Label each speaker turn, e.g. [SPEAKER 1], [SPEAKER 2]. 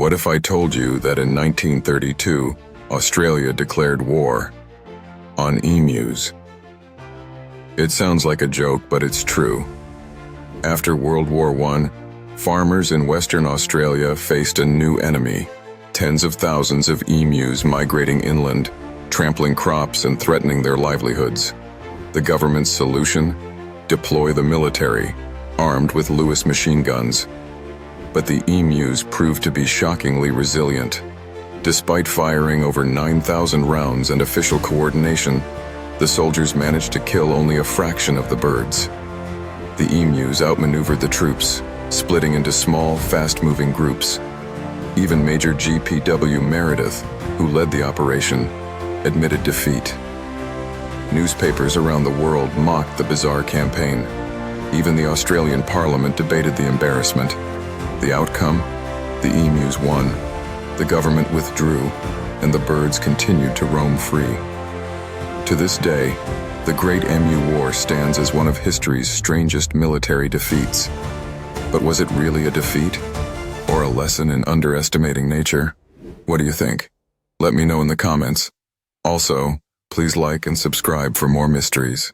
[SPEAKER 1] What if I told you that in 1932, Australia declared war on emus? It sounds like a joke, but it's true. After World War I, farmers in Western Australia faced a new enemy, tens of thousands of emus migrating inland, trampling crops and threatening their livelihoods. The government's solution? Deploy the military, armed with Lewis machine guns. But the emus proved to be shockingly resilient. Despite firing over 9,000 rounds and official coordination, the soldiers managed to kill only a fraction of the birds. The emus outmaneuvered the troops, splitting into small, fast-moving groups. Even Major G.P.W. Meredith, who led the operation, admitted defeat. Newspapers around the world mocked the bizarre campaign. Even the Australian Parliament debated the embarrassment. The outcome? The emus won. The government withdrew, and the birds continued to roam free. To this day, the Great Emu War stands as one of history's strangest military defeats. But was it really a defeat? Or a lesson in underestimating nature? What do you think? Let me know in the comments. Also, please like and subscribe for more mysteries.